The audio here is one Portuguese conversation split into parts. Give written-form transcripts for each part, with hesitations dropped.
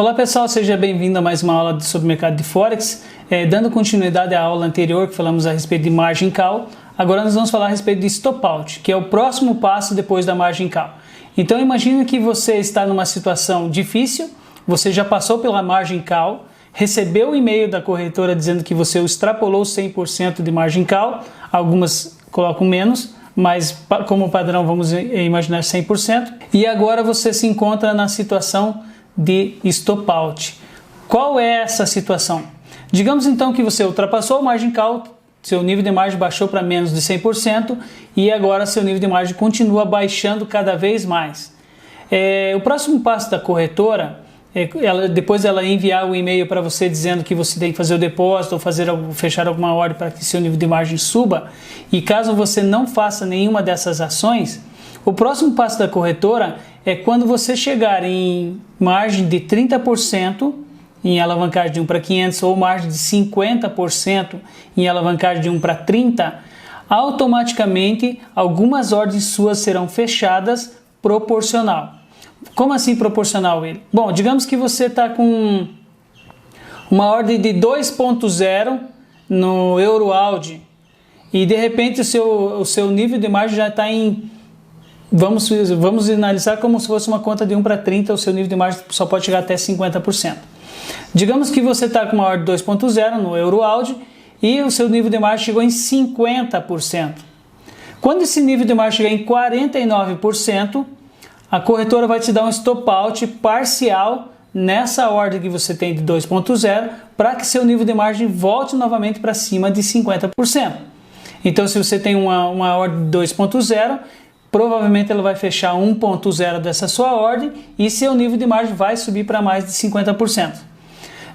Olá pessoal, seja bem-vindo a mais uma aula sobre mercado de Forex. Dando continuidade à aula anterior que falamos a respeito de margin call, agora nós vamos falar a respeito de stop out, que é o próximo passo depois da margin call. Então imagine que você está numa situação difícil, você já passou pela margin call, recebeu o e-mail da corretora dizendo que você extrapolou 100% de margin call, algumas colocam menos, mas como padrão vamos imaginar 100%, e agora você se encontra na situação de stop out. Qual é essa situação? Digamos então que você ultrapassou o margin call, seu nível de margem baixou para menos de 100% e agora seu nível de margem continua baixando cada vez mais. O próximo passo da corretora, depois ela enviar o e-mail para você dizendo que você tem que fazer o depósito ou fechar alguma ordem para que seu nível de margem suba, e caso você não faça nenhuma dessas ações, o próximo passo da corretora é quando você chegar em margem de 30% em alavancagem de 1 para 500 ou margem de 50% em alavancagem de 1 para 30, automaticamente algumas ordens suas serão fechadas proporcional. Como assim proporcional? Bom, digamos que você está com uma ordem de 2.0 no Euroaudi e de repente o seu nível de margem já está em... Vamos analisar como se fosse uma conta de 1 para 30, o seu nível de margem só pode chegar até 50%. Digamos que você está com uma ordem 2.0 no Euroaudi e o seu nível de margem chegou em 50%. Quando esse nível de margem chegar em 49%, a corretora vai te dar um stop out parcial nessa ordem que você tem de 2.0 para que seu nível de margem volte novamente para cima de 50%. Então, se você tem uma ordem de 2.0, provavelmente ela vai fechar 1.0 dessa sua ordem e seu nível de margem vai subir para mais de 50%.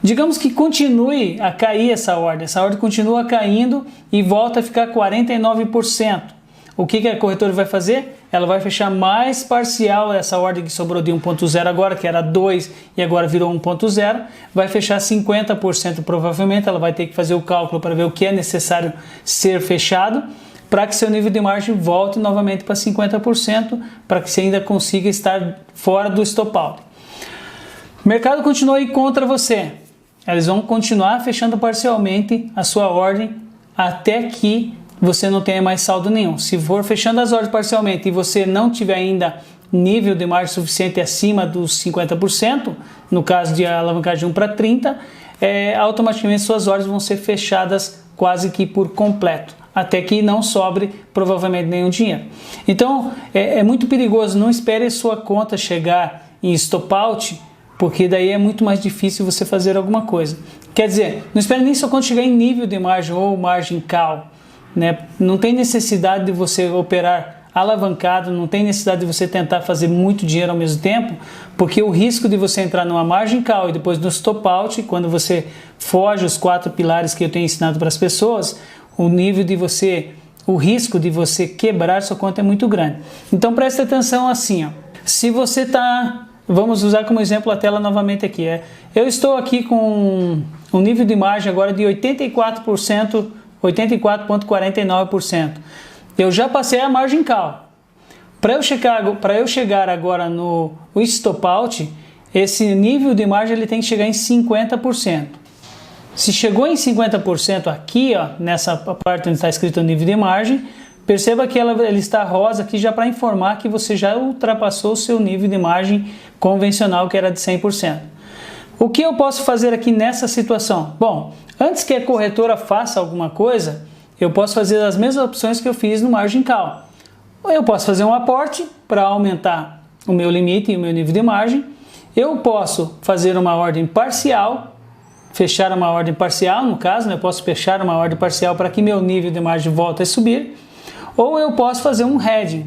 Digamos que continue a cair essa ordem continua caindo e volta a ficar 49%. O que a corretora vai fazer? Ela vai fechar mais parcial essa ordem que sobrou de 1.0 agora, que era 2 e agora virou 1.0, vai fechar 50% provavelmente, ela vai ter que fazer o cálculo para ver o que é necessário ser fechado, para que seu nível de margem volte novamente para 50%, para que você ainda consiga estar fora do stop out. O mercado continua aí contra você. Eles vão continuar fechando parcialmente a sua ordem até que você não tenha mais saldo nenhum. Se for fechando as ordens parcialmente e você não tiver ainda nível de margem suficiente acima dos 50%, no caso de alavancagem de 1 para 30, automaticamente suas ordens vão ser fechadas quase que por completo, até que não sobre provavelmente nenhum dinheiro. Então é muito perigoso, não espere a sua conta chegar em stop out, porque daí é muito mais difícil você fazer alguma coisa. Quer dizer, não espere nem sua conta chegar em nível de margem ou margin call, né? Não tem necessidade de você operar alavancado, não tem necessidade de você tentar fazer muito dinheiro ao mesmo tempo, porque o risco de você entrar numa margin call e depois no stop out, quando você foge os 4 pilares que eu tenho ensinado para as pessoas, o risco de você quebrar sua conta é muito grande. Então preste atenção assim, ó. Se você está, vamos usar como exemplo a tela novamente aqui, eu estou aqui com um nível de margem agora de 84%, 84,49%. Eu já passei a margin call. Para eu chegar agora no stop out, esse nível de margem ele tem que chegar em 50%. Se chegou em 50% aqui, ó, nessa parte onde está escrito o nível de margem, perceba que ele está rosa aqui já para informar que você já ultrapassou o seu nível de margem convencional, que era de 100%. O que eu posso fazer aqui nessa situação? Bom, antes que a corretora faça alguma coisa, eu posso fazer as mesmas opções que eu fiz no margin call. Eu posso fazer um aporte para aumentar o meu limite e o meu nível de margem. Eu posso fazer uma ordem parcial, fechar uma ordem parcial, no caso, eu posso fechar uma ordem parcial para que meu nível de margem volte a subir. Ou eu posso fazer um hedging.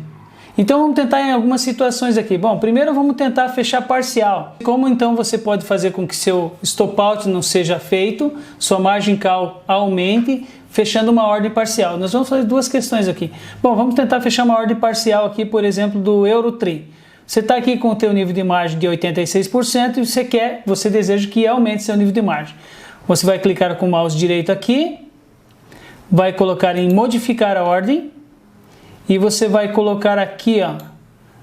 Então vamos tentar em algumas situações aqui. Bom, primeiro vamos tentar fechar parcial. Como então você pode fazer com que seu stop out não seja feito, sua margin call aumente, fechando uma ordem parcial? Nós vamos fazer duas questões aqui. Bom, vamos tentar fechar uma ordem parcial aqui, por exemplo, do EuroTree. Você está aqui com o teu nível de margem de 86% e você deseja que aumente seu nível de margem. Você vai clicar com o mouse direito aqui, vai colocar em modificar a ordem, e você vai colocar aqui, ó,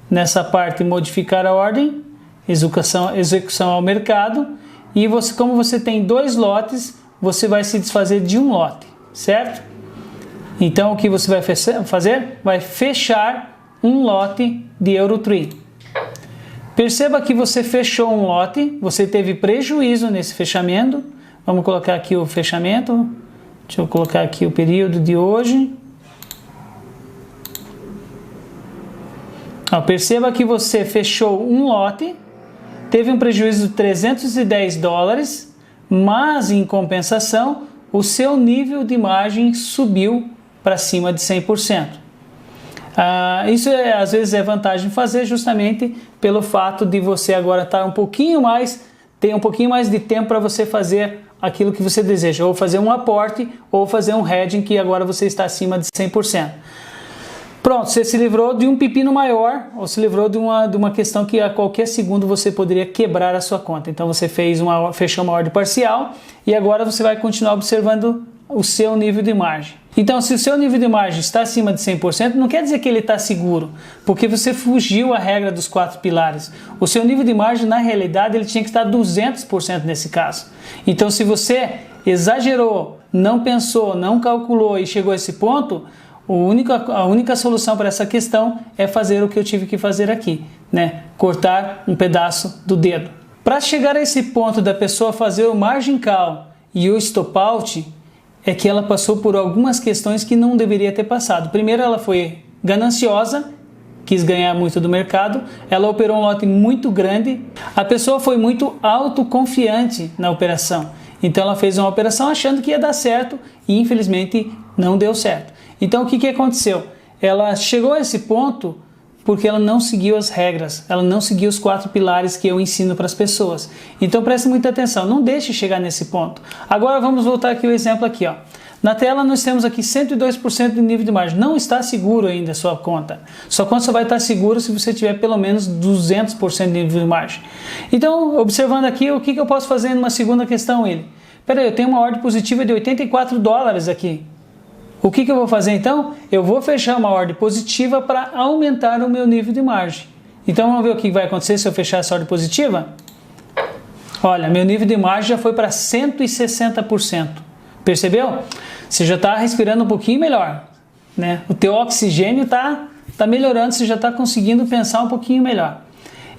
nessa parte modificar a ordem, execução ao mercado, e você, como você tem 2 lotes, você vai se desfazer de um lote, certo? Então o que você vai fazer? Vai fechar um lote de Eurotree. Perceba que você fechou um lote, você teve prejuízo nesse fechamento. Vamos colocar aqui o fechamento. Deixa eu colocar aqui o período de hoje. Perceba que você fechou um lote, teve um prejuízo de $310, mas em compensação o seu nível de margem subiu para cima de 100%. Isso às vezes é vantagem fazer justamente pelo fato de você agora estar ter um pouquinho mais de tempo para você fazer aquilo que você deseja, ou fazer um aporte, ou fazer um hedging, que agora você está acima de 100%. Pronto, você se livrou de um pepino maior, ou se livrou de uma questão que a qualquer segundo você poderia quebrar a sua conta. Então você fechou uma ordem parcial e agora você vai continuar observando o seu nível de margem. Então, se o seu nível de margem está acima de 100%, não quer dizer que ele está seguro, porque você fugiu à regra dos 4 pilares. O seu nível de margem, na realidade, ele tinha que estar 200% nesse caso. Então, se exagerou, não pensou, não calculou e chegou a esse ponto, a única solução para essa questão é fazer o que eu tive que fazer aqui, né? Cortar um pedaço do dedo. Para chegar a esse ponto da pessoa fazer o margin call e o stop out, é que ela passou por algumas questões que não deveria ter passado. Primeiro, ela foi gananciosa, quis ganhar muito do mercado, ela operou um lote muito grande, a pessoa foi muito autoconfiante na operação. Então ela fez uma operação achando que ia dar certo e infelizmente não deu certo. Então o que aconteceu? Ela chegou a esse ponto porque ela não seguiu as regras, ela não seguiu os 4 pilares que eu ensino para as pessoas. Então preste muita atenção, não deixe chegar nesse ponto. Agora vamos voltar aqui o exemplo aqui, ó. Na tela nós temos aqui 102% de nível de margem. Não está seguro ainda a sua conta. Sua conta só vai estar segura se você tiver pelo menos 200% de nível de margem. Então, observando aqui, o que eu posso fazer numa segunda questão? Peraí, eu tenho uma ordem positiva de $84 aqui. O que eu vou fazer então? Eu vou fechar uma ordem positiva para aumentar o meu nível de margem. Então vamos ver o que vai acontecer se eu fechar essa ordem positiva? Olha, meu nível de margem já foi para 160%. Percebeu? Você já está respirando um pouquinho melhor, né? O teu oxigênio está melhorando, você já está conseguindo pensar um pouquinho melhor.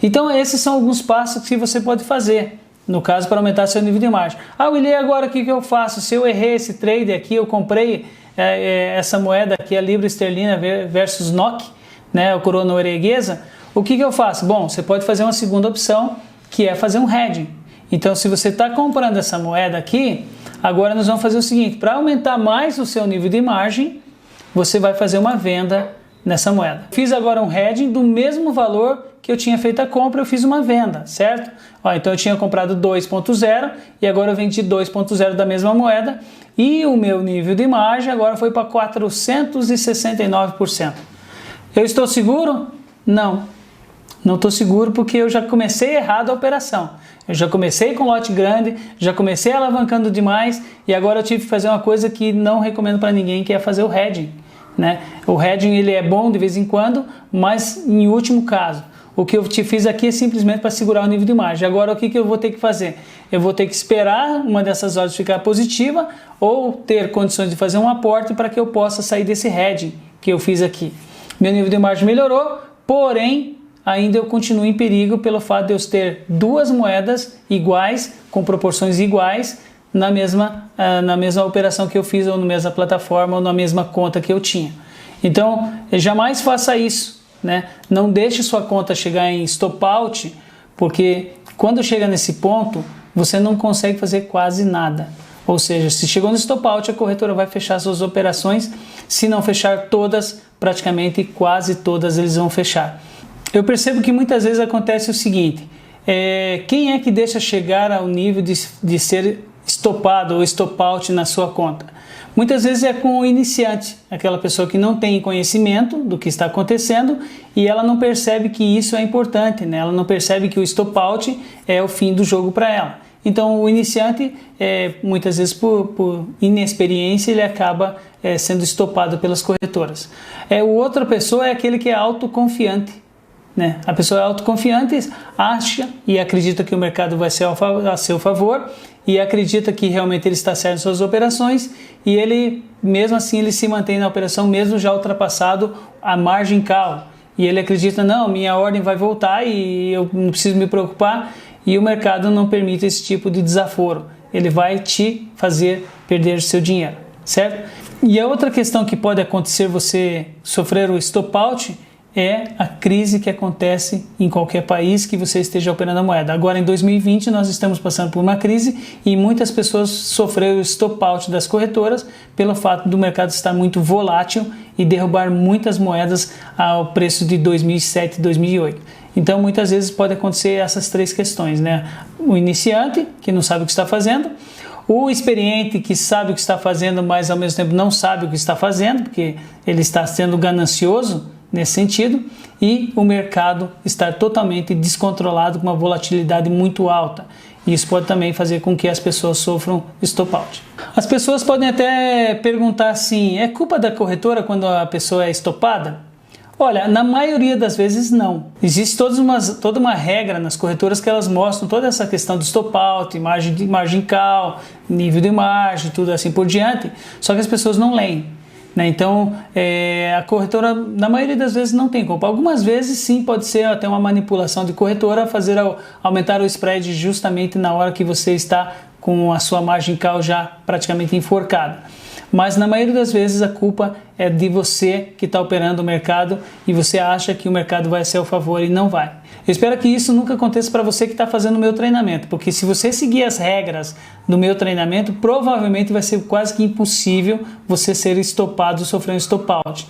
Então esses são alguns passos que você pode fazer, no caso, para aumentar seu nível de margem. William, agora o que eu faço? Se eu errei esse trade aqui, eu comprei essa moeda aqui, a libra esterlina versus NOK, né, a coroa norueguesa, o que eu faço? Bom, você pode fazer uma segunda opção, que é fazer um hedging. Então, se você está comprando essa moeda aqui, agora nós vamos fazer o seguinte: para aumentar mais o seu nível de margem, você vai fazer uma venda nessa moeda. Fiz agora um hedging do mesmo valor que eu tinha feito a compra, eu fiz uma venda, certo? Então eu tinha comprado 2.0 e agora eu vendi 2.0 da mesma moeda e o meu nível de margem agora foi para 469%. Eu estou seguro? Não estou seguro porque eu já comecei errado a operação. Eu já comecei com lote grande, já comecei alavancando demais e agora eu tive que fazer uma coisa que não recomendo para ninguém, que é fazer o hedging, né? O hedging ele é bom de vez em quando, mas em último caso. O que eu te fiz aqui é simplesmente para segurar o nível de margem. Agora o que eu vou ter que fazer? Eu vou ter que esperar uma dessas ordens ficar positiva ou ter condições de fazer um aporte para que eu possa sair desse hedging que eu fiz aqui. Meu nível de margem melhorou, porém ainda eu continuo em perigo pelo fato de eu ter 2 moedas iguais, com proporções iguais, na mesma operação que eu fiz, ou na mesma plataforma, ou na mesma conta que eu tinha. Então, jamais faça isso, né? Não deixe sua conta chegar em stop out, porque quando chega nesse ponto, você não consegue fazer quase nada. Ou seja, se chegou no stop out, a corretora vai fechar suas operações. Se não fechar todas, praticamente quase todas eles vão fechar. Eu percebo que muitas vezes acontece o seguinte: quem é que deixa chegar ao nível de ser stopado ou stop out na sua conta? Muitas vezes é com o iniciante, aquela pessoa que não tem conhecimento do que está acontecendo e ela não percebe que isso é importante, né? Ela não percebe que o stop out é o fim do jogo para ela. Então o iniciante, muitas vezes por inexperiência, ele acaba sendo estopado pelas corretoras. Outra pessoa é aquele que é autoconfiante, né? A pessoa é autoconfiante, acha e acredita que o mercado vai ser a seu favor e acredita que realmente ele está certo em suas operações e ele, mesmo assim, ele se mantém na operação mesmo já ultrapassado a margin call. E ele acredita, não, minha ordem vai voltar e eu não preciso me preocupar, e o mercado não permite esse tipo de desaforo. Ele vai te fazer perder seu dinheiro, certo? E a outra questão que pode acontecer você sofrer o stop out é a crise que acontece em qualquer país que você esteja operando a moeda. Agora, em 2020, nós estamos passando por uma crise e muitas pessoas sofreram o stop out das corretoras pelo fato do mercado estar muito volátil e derrubar muitas moedas ao preço de 2007 e 2008. Então, muitas vezes pode acontecer essas três questões, né? O iniciante, que não sabe o que está fazendo, o experiente, que sabe o que está fazendo, mas ao mesmo tempo não sabe o que está fazendo, porque ele está sendo ganancioso nesse sentido, e o mercado estar totalmente descontrolado com uma volatilidade muito alta. Isso pode também fazer com que as pessoas sofram stop out. As pessoas podem até perguntar assim, é culpa da corretora quando a pessoa é estopada? Olha, na maioria das vezes não. Existe toda uma regra nas corretoras que elas mostram toda essa questão do stop out, margin call, nível de margem, tudo assim por diante, só que as pessoas não leem. Então, a corretora, na maioria das vezes, não tem culpa. Algumas vezes, sim, pode ser até uma manipulação de corretora, fazer aumentar o spread justamente na hora que você está com a sua margin call já praticamente enforcada. Mas, na maioria das vezes, a culpa é de você que está operando o mercado e você acha que o mercado vai a seu favor e não vai. Eu espero que isso nunca aconteça para você que está fazendo o meu treinamento, porque se você seguir as regras do meu treinamento, provavelmente vai ser quase que impossível você ser estopado, sofrer um stop out.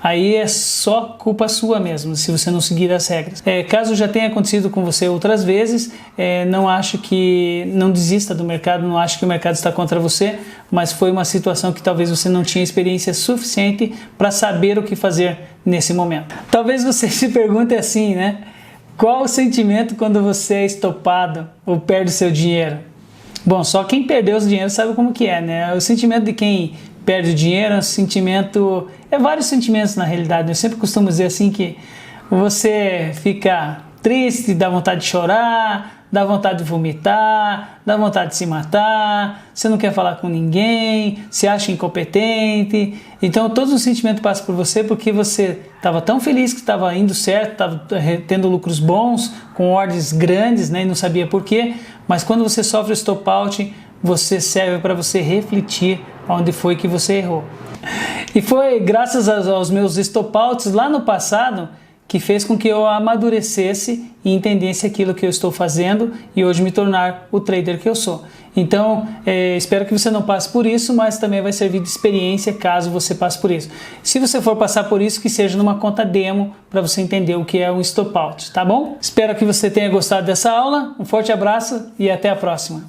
Aí é só culpa sua mesmo, se você não seguir as regras. Caso já tenha acontecido com você outras vezes, não desista do mercado, não ache que o mercado está contra você, mas foi uma situação que talvez você não tinha experiência suficiente para saber o que fazer nesse momento. Talvez você se pergunte assim, né? Qual o sentimento quando você é estopado ou perde seu dinheiro? Bom, só quem perdeu o dinheiro sabe como que é, né? O sentimento de quem perde o dinheiro é um sentimento... vários sentimentos na realidade. Eu sempre costumo dizer assim que você fica triste, dá vontade de chorar, dá vontade de vomitar, dá vontade de se matar, você não quer falar com ninguém, se acha incompetente. Então todos os sentimentos passam por você porque você estava tão feliz que estava indo certo, estava tendo lucros bons, com ordens grandes, né, e não sabia por quê. Mas quando você sofre o stop out, você serve para você refletir onde foi que você errou. E foi graças aos meus stop outs lá no passado que fez com que eu amadurecesse e entendesse aquilo que eu estou fazendo e hoje me tornar o trader que eu sou. Então, espero que você não passe por isso, mas também vai servir de experiência caso você passe por isso. Se você for passar por isso, que seja numa conta demo para você entender o que é um stop out, tá bom? Espero que você tenha gostado dessa aula, um forte abraço e até a próxima.